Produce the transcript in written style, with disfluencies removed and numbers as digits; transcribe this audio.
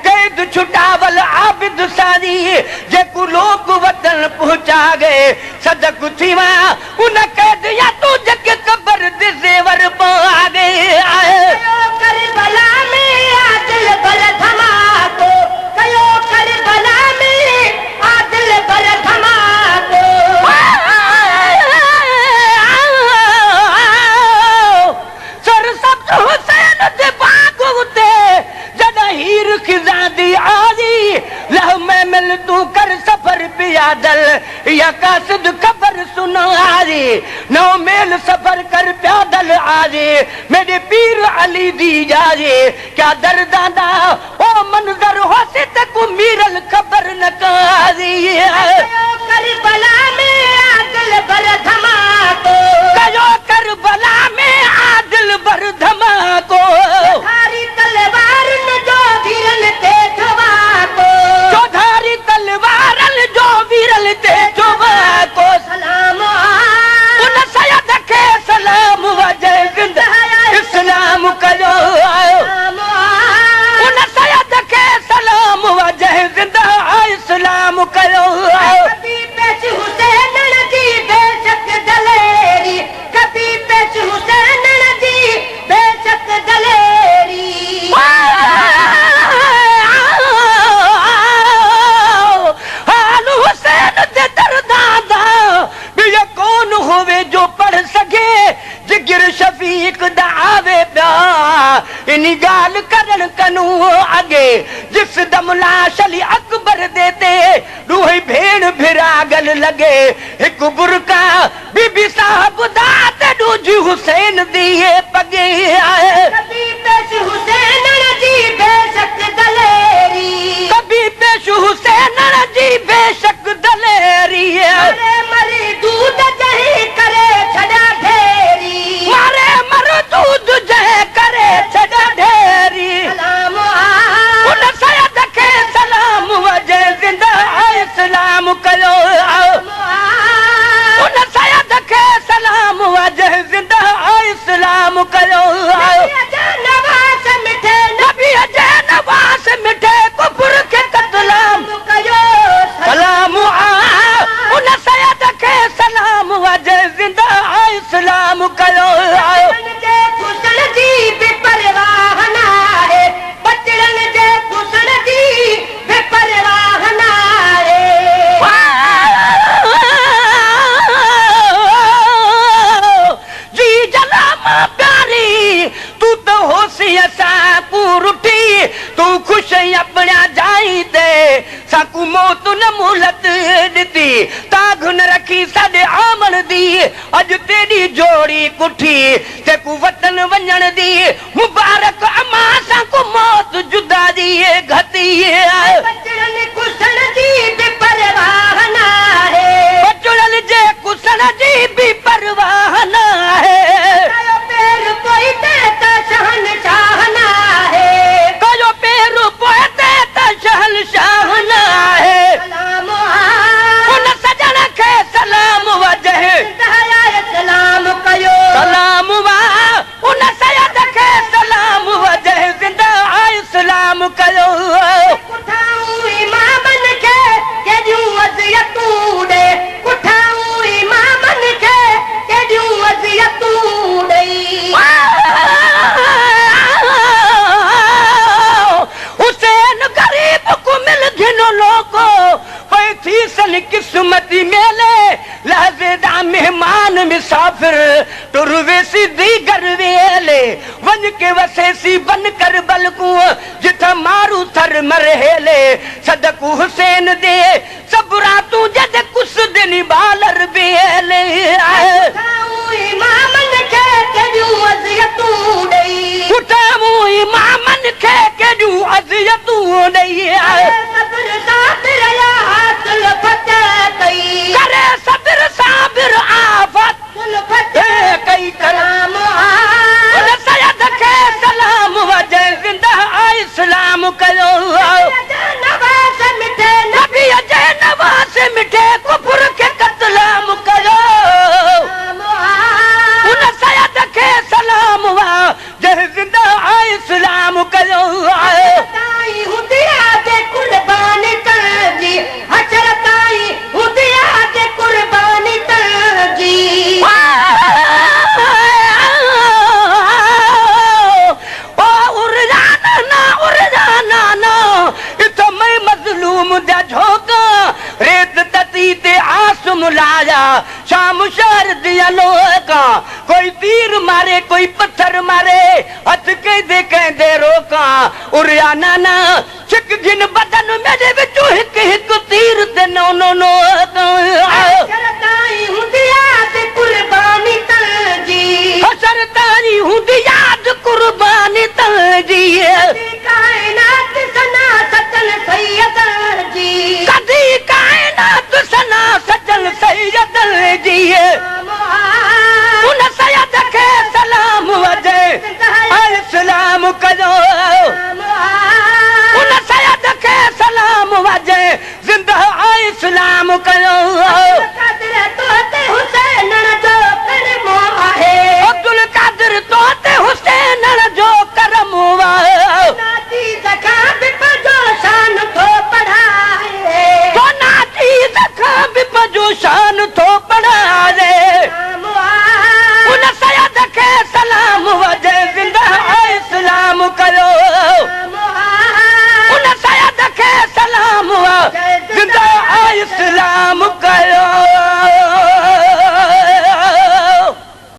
कैद छुटावल आबिद सारी जेको लोग वतन पहुंचा गए सदक थीवा उन कैद या तू जग कबर दे जेवर पा गए करबला में आदिल बल धमाको कयो करबला में आदिल बल धमाको सर सब हुसैन दे बागो उते जदा हीर खिजादी आजी लह में मिल तू कर सफर पियादल या कासिद खबर सुना आजी नौ मेल सफर कर प्यादल आजी मेरे पीर अली दी जाजे क्या दर्दादा ओ मंजर हो से तक मीरल खबर न काजी करबला में आदिल बल धमाको कयो करबला में आदिल बर धमाको धारी तलवार न जो वीरन ते ठवाको चौधारी तलवारल जो वीरल ते ठवाको सलाम उन सयद के सलाम वजह जिंदा इस्लाम कयो उन सयद के सलाम वजह जिंदा इस्लाम कयो कभी पेश हुसैन जी बेशक दलेरी कभी पेश हुसैन जी बेशक दलेरी हाल हुसैन दे दरदादा भी ये कौन होवे जो पढ़ सके जिगर शफीक दा आवे प्या इनी गाल करन कनू आगे जिस दम लाश अली अकबर देते रूही भेड़ भिरागल लगे एक बुरका बीबी साहब दात दूजी हुसैन दिए पगे कभी पेश हुसैन जी बेशक दलेरी कभी पेश हुसैन जी बेशक दलेरी मारे मरी दूध जही करे छड़ा ढेरी मारे मर दूध जह करे छड़ा ढेरी सलाम उन सयद के सलाम वजह जिंदा इस्लाम कयो उन सयद के सलाम वजह जिंदा इस्लाम कयो नवाज मिठे नबी अजय नवाज मिठे कुफर के कतलाम कयो सलाम उन सयद के सलाम वजह जिंदा इस्लाम कयो जे खुशन जी बेपरवाह ना है बचड़न जे खुशन जी बेपरवाह ना है जी जलामा प्यारी तू तो होसी असा पूरुठी तू खुश अपना जाई दे साकू मौत न मुहलत दिती ताघुन रखी साडे आमन दी अज तेरी जोड़ी कुठी ते कु वतन वञण दी मुबारक अमा साकू मौत जुदा दी घती बचड़न खुशन जी बेपरवाह ना है बचड़न जे कुसन जी भी परवाह ना है कयो पैर कोई देता शहनशाह ना है कयो पैर पोते त शहनशाह ना है सलाम उन सजण के सलाम वजह सलाम कयो सलाम वा उन सयद के सलाम वजह जिंदा इस्लाम कयो कुठाऊं इमामन के केॾियूं वज़ियतूं ॾे कुठाऊं इमामन के केॾियूं वज़ियतूं ॾेई हुसैन गरीब को मिल घिनो लोको पई थी सन किस्मती मेले लहज़ेदा मेहमान मुसाफिर टुरवे सीधी गरवेले वञ के वसेसी बन कर बलकू जिथा मारू थर मरहेले सदकू हुसैन दे सब रातूं जद कुस दिन बालर बेले कुठाऊं इमामन के केॾियूं वज़ियतूं ॾेई कुठाऊं इमामन खे केॾियूं अज़ियतूं ॾेई सब्र साबिर या हासिल फतह कई करे सब्र साबिर आफत फतह कई सलाम उन सयद खे सलाम वजह जिंदा इस्लाम कयो नवाज मिठे नबी अजय नवाज मिठे कुफर के कतलाम कयो उन सयद खे सलाम वा जह जिंदा इस्लाम कयो ताई हुदिया आया शाम शहर दिया लोका कोई तीर मारे कोई पत्थर मारे हथ कहते रोका उरिया नाना छिक गिन बदन मेरे विचों हिक हिक तीर ते नो नो नो सरताई हुंदी याद कुर्बानी तंजी सरताई हुंदी याद कुर्बानी तंजी कायना